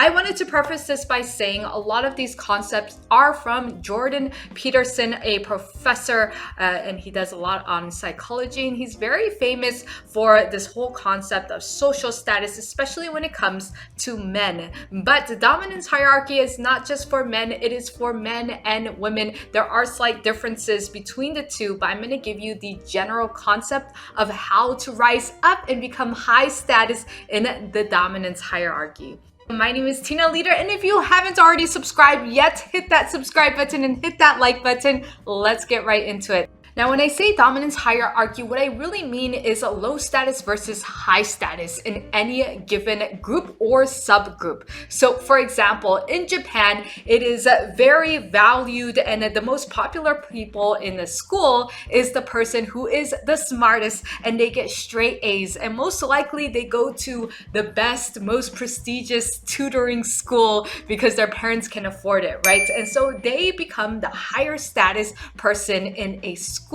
I wanted to preface this by saying a lot of these concepts are from Jordan Peterson, a professor, and he does a lot on psychology, and he's very famous for this whole concept of social status, especially when it comes to men. But the dominance hierarchy is not just for men, it is for men and women. There are slight differences between the two, but I'm going to give you the general concept of how to rise up and become high status in the dominance hierarchy. My name is Tina Leader, and if you haven't already subscribed yet, hit that subscribe button and hit that like button. Let's get right into it. Now, when I say dominance hierarchy, what I really mean is a low status versus high status in any given group or subgroup. So, for example, in Japan, it is very valued, and the most popular people in the school is the person who is the smartest, and they get straight A's. And most likely, they go to the best, most prestigious tutoring school because their parents can afford it, right? And so they become the higher status person in a school.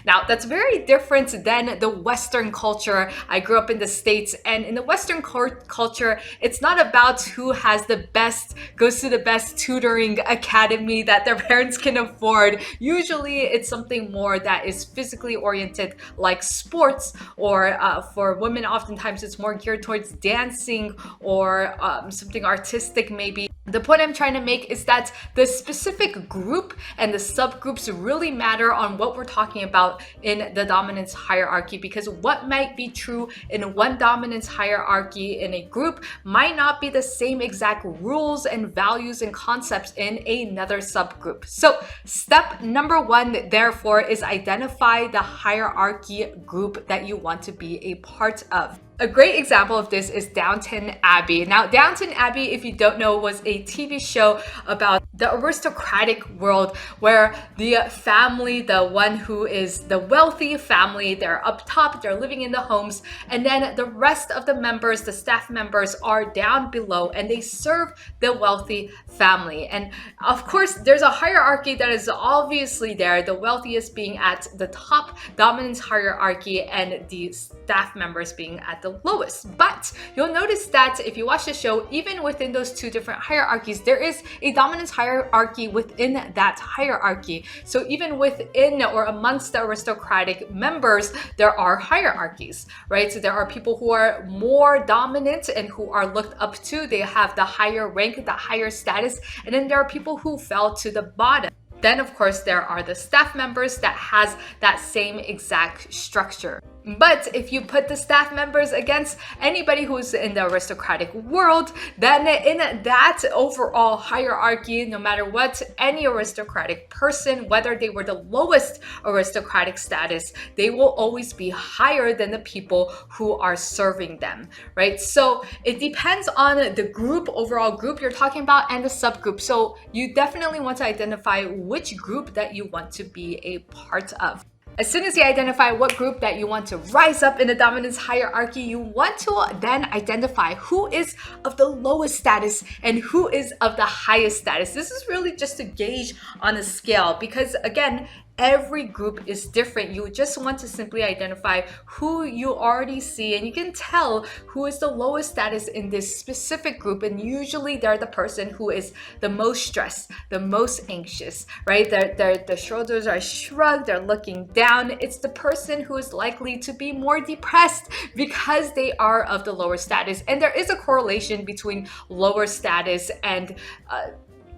Now, that's very different than the Western culture. I grew up in the States, and in the Western culture, it's not about who has the best, goes to the best tutoring academy that their parents can afford. Usually, it's something more that is physically oriented, like sports, or for women, oftentimes it's more geared towards dancing or something artistic, maybe. The point I'm trying to make is that the specific group and the subgroups really matter on what we're talking about in the dominance hierarchy, because what might be true in one dominance hierarchy in a group might not be the same exact rules and values and concepts in another subgroup. So step number one, therefore, is identify the hierarchy group that you want to be a part of. A great example of this is Downton Abbey. Now, Downton Abbey, if you don't know, was a TV show about the aristocratic world where the family, the one who is the wealthy family, they're up top, they're living in the homes, and then the rest of the members, the staff members, are down below and they serve the wealthy family. And of course, there's a hierarchy that is obviously there, the wealthiest being at the top dominance hierarchy and the staff members being at the lowest. But you'll notice that if you watch the show, even within those two different hierarchies, there is a dominance hierarchy within that hierarchy. So even within or amongst the aristocratic members, there are hierarchies, right? So there are people who are more dominant and who are looked up to. They have the higher rank, the higher status, and then there are people who fell to the bottom. Then, of course, there are the staff members that has that same exact structure. But if you put the staff members against anybody who's in the aristocratic world, then in that overall hierarchy, no matter what, any aristocratic person, whether they were the lowest aristocratic status, they will always be higher than the people who are serving them, right? So it depends on the group, overall group you're talking about, and the subgroup. So you definitely want to identify which group that you want to be a part of. As soon as you identify what group that you want to rise up in the dominance hierarchy, you want to then identify who is of the lowest status and who is of the highest status. This is really just to gauge on a scale because, again, every group is different. You just want to simply identify who you already see, and you can tell who is the lowest status in this specific group. And usually they're the person who is the most stressed, the most anxious, right? Their shoulders are shrugged, they're looking down. It's the person who is likely to be more depressed because they are of the lower status. And there is a correlation between lower status and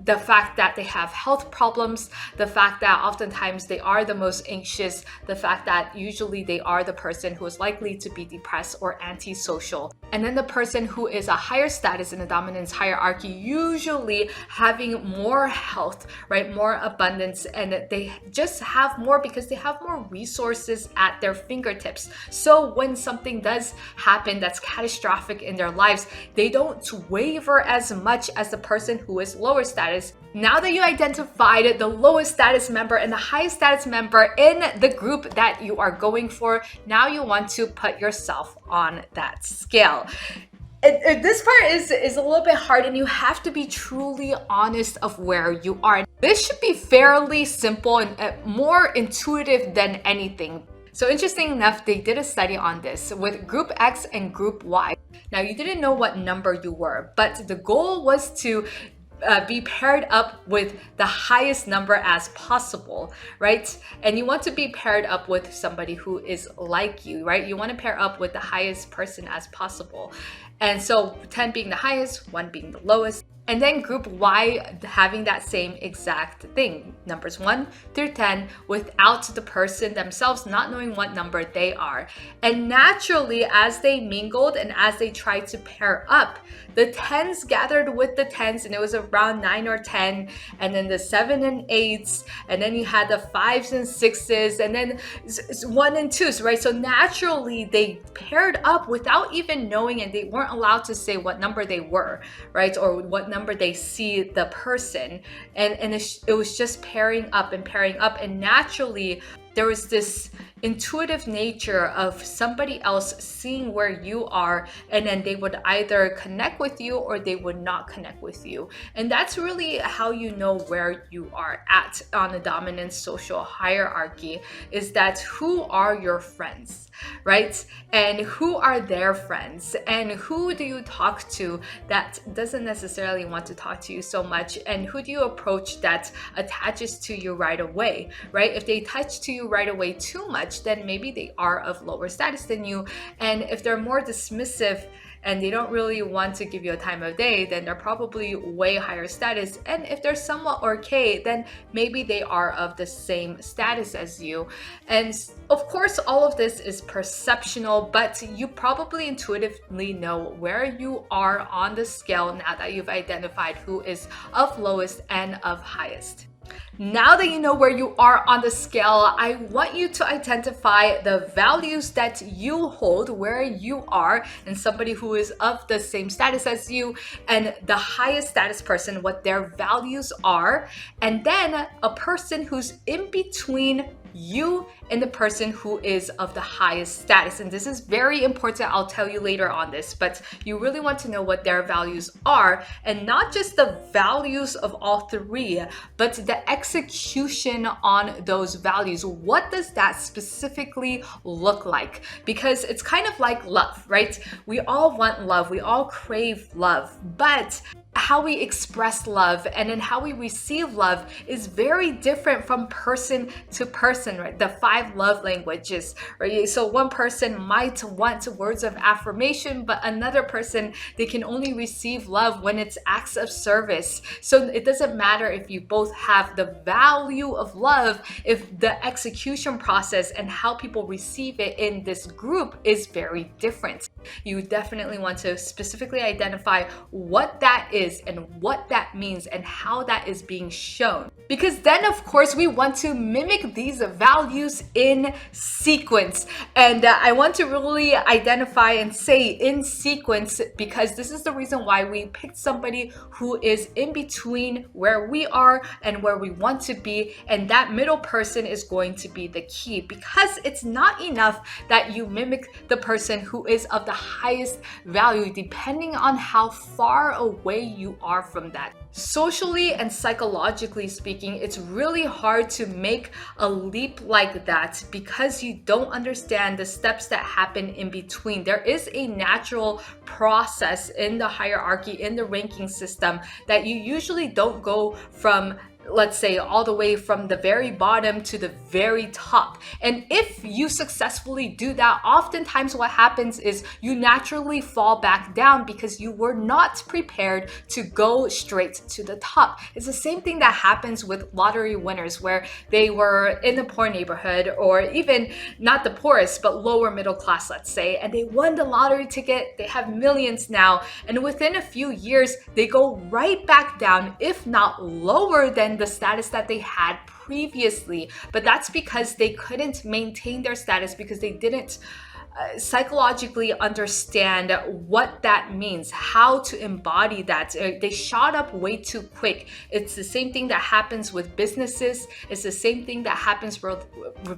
the fact that they have health problems, the fact that oftentimes they are the most anxious, the fact that usually they are the person who is likely to be depressed or antisocial. And then the person who is a higher status in the dominance hierarchy, usually having more health, right? More abundance, and they just have more because they have more resources at their fingertips. So when something does happen that's catastrophic in their lives, they don't waver as much as the person who is lower status. Now that you identified the lowest status member and the highest status member in the group that you are going for, now you want to put yourself on that scale. This part is a little bit hard, and you have to be truly honest of where you are. This should be fairly simple and more intuitive than anything. So interesting enough, they did a study on this with group X and group Y. Now, you didn't know what number you were, but the goal was to be paired up with the highest number as possible, right? And you want to be paired up with somebody who is like you, right? You want to pair up with the highest person as possible. And so 10 being the highest, 1 being the lowest. And then group Y having that same exact thing, numbers 1 through 10, without the person themselves not knowing what number they are. And naturally, as they mingled and as they tried to pair up, the 10s gathered with the 10s, and it was around 9 or 10, and then the 7 and 8s, and then you had the 5s and 6s, and then 1 and 2s, right? So naturally, they paired up without even knowing, and they weren't allowed to say what number they were, right? Or what number they see the person. And it was just pairing up, and naturally, there was this intuitive nature of somebody else seeing where you are, and then they would either connect with you or they would not connect with you. And that's really how you know where you are at on the dominant social hierarchy, is that who are your friends, right? And who are their friends, and who do you talk to that doesn't necessarily want to talk to you so much, and who do you approach that attaches to you right away, right? If they touch to you right away too much, then maybe they are of lower status than you. And if they're more dismissive and they don't really want to give you a time of day, then they're probably way higher status. And if they're somewhat okay, then maybe they are of the same status as you. And of course, all of this is perceptional, but you probably intuitively know where you are on the scale now that you've identified who is of lowest and of highest. Now that you know where you are on the scale, I want you to identify the values that you hold, where you are, and somebody who is of the same status as you, and the highest status person, what their values are, and then a person who's in between you and the person who is of the highest status. And this is very important. I'll tell you later on this, but you really want to know what their values are, and not just the values of all three, but the execution on those values. What does that specifically look like? Because it's kind of like love, right? We all want love. We all crave love, but how we express love and then how we receive love is very different from person to person, right? The 5 love languages, right? So one person might want words of affirmation, but another person, they can only receive love when it's acts of service. So it doesn't matter if you both have the value of love, if the execution process and how people receive it in this group is very different. You definitely want to specifically identify what that is and what that means and how that is being shown. Because then, of course, we want to mimic these values in sequence. And I want to really identify and say in sequence, because this is the reason why we picked somebody who is in between where we are and where we want to be. And that middle person is going to be the key, because it's not enough that you mimic the person who is of the highest value, depending on how far away you are from that. Socially and psychologically speaking, it's really hard to make a leap like that because you don't understand the steps that happen in between. There is a natural process in the hierarchy, in the ranking system, that you usually don't go from, let's say, all the way from the very bottom to the very top. And if you successfully do that, oftentimes what happens is you naturally fall back down because you were not prepared to go straight to the top. It's the same thing that happens with lottery winners, where they were in a poor neighborhood, or even not the poorest, but lower middle class, let's say, and they won the lottery ticket. They have millions now, and within a few years, they go right back down, if not lower than the status that they had previously. But that's because they couldn't maintain their status, because they didn't psychologically understand what that means, how to embody that. They shot up way too quick. It's the same thing that happens with businesses. It's the same thing that happens with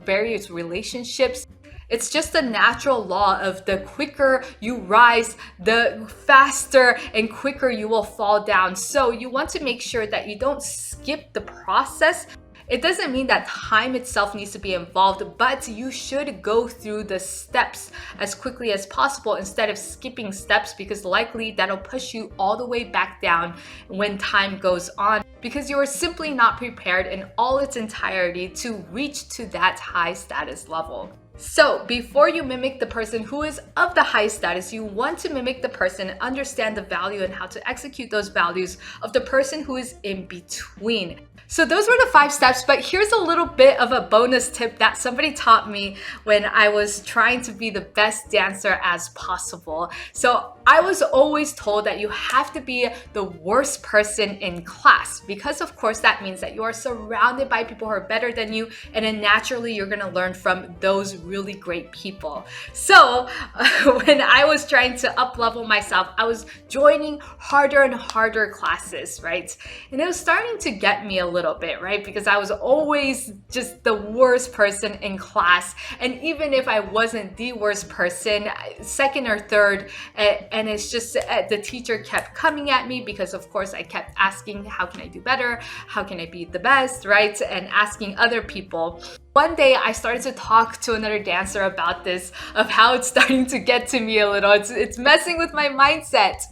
various relationships. It's just a natural law of the quicker you rise, the faster and quicker you will fall down. So you want to make sure that you don't skip the process It doesn't mean that time itself needs to be involved, but you should go through the steps as quickly as possible instead of skipping steps, because likely that'll push you all the way back down when time goes on, because you are simply not prepared in all its entirety to reach to that high status level. So before you mimic the person who is of the high status, you want to mimic the person, understand the value and how to execute those values of the person who is in between. So those were the 5 steps, but here's a little bit of a bonus tip that somebody taught me when I was trying to be the best dancer as possible. So I was always told that you have to be the worst person in class, because of course that means that you are surrounded by people who are better than you, and then naturally you're gonna learn from those really great people. So when I was trying to up-level myself, I was joining harder and harder classes, right? And it was starting to get me a little bit, right? Because I was always just the worst person in class. And even if I wasn't the worst person, second or third, and it's just the teacher kept coming at me because of course I kept asking, how can I do better? How can I be the best, right? And asking other people. One day I started to talk to another dancer about this, of how it's starting to get to me a little. It's messing with my mindset.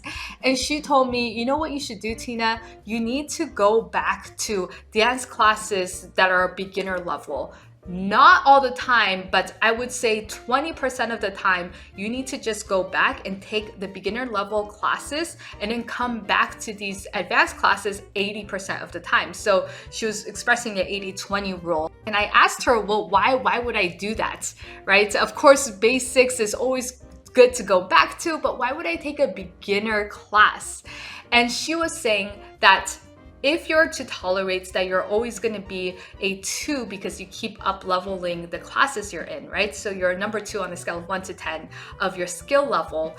And she told me, you know what you should do, Tina? You need to go back to dance classes that are beginner level. Not all the time, but I would say 20% of the time, you need to just go back and take the beginner level classes and then come back to these advanced classes 80% of the time. So she was expressing the 80-20 rule. And I asked her, well, why would I do that, right? Of course, basics is always good to go back to, but why would I take a beginner class? And she was saying that if you're to tolerate that you're always going to be a 2 because you keep up leveling the classes you're in, right? So you're a number 2 on the scale of 1 to 10 of your skill level.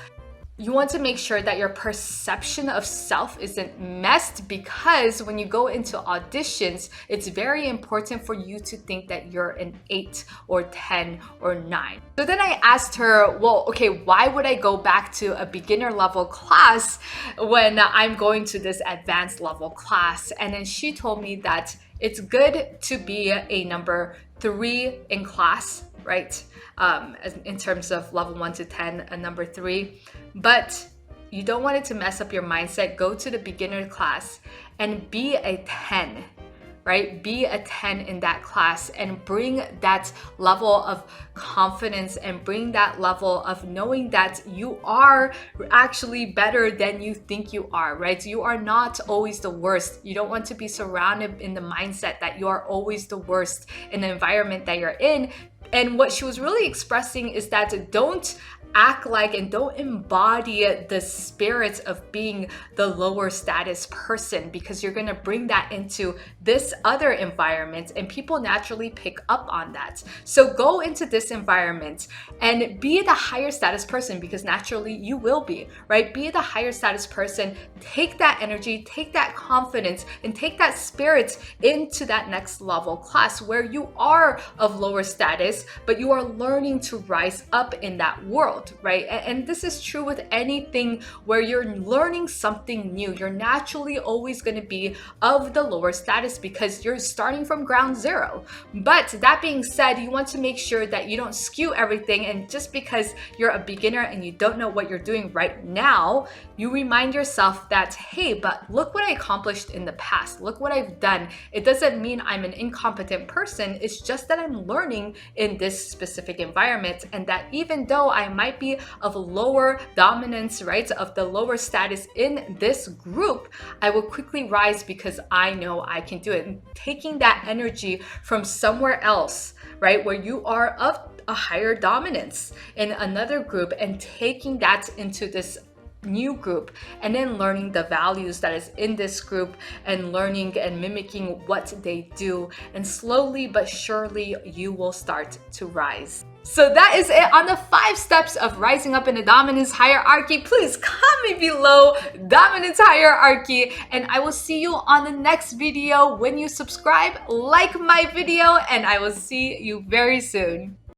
You want to make sure that your perception of self isn't messed, because when you go into auditions, it's very important for you to think that you're an 8 or 10 or 9. So then I asked her, well, okay, why would I go back to a beginner level class when I'm going to this advanced level class? And then she told me that it's good to be a number 3 in class, right? In terms of level 1 to 10, a number 3. But you don't want it to mess up your mindset. Go to the beginner class and be a 10, right? Be a 10 in that class and bring that level of confidence and bring that level of knowing that you are actually better than you think you are, right? You are not always the worst. You don't want to be surrounded in the mindset that you are always the worst in the environment that you're in. And what she was really expressing is that don't act like and don't embody the spirit of being the lower status person, because you're going to bring that into this other environment and people naturally pick up on that. So go into this environment and be the higher status person, because naturally you will be, right? Be the higher status person. Take that energy, take that confidence, and take that spirit into that next level class where you are of lower status, but you are learning to rise up in that world, right? And this is true with anything where you're learning something new. You're naturally always going to be of the lower status because you're starting from ground zero. But that being said, you want to make sure that you don't skew everything, and just because you're a beginner and you don't know what you're doing right now, you remind yourself that, hey, but look what I accomplished in the past. Look what I've done. It doesn't mean I'm an incompetent person. It's just that I'm learning in this specific environment, and that even though I might be of lower dominance, right, of the lower status in this group, I will quickly rise because I know I can do it. And taking that energy from somewhere else, right, where you are of a higher dominance in another group, and taking that into this new group, and then learning the values that is in this group and learning and mimicking what they do, and slowly but surely you will start to rise. So that is it on the 5 steps of rising up in the dominance hierarchy. Please comment below dominance hierarchy, and I will see you on the next video. When you subscribe, like my video, and I will see you very soon.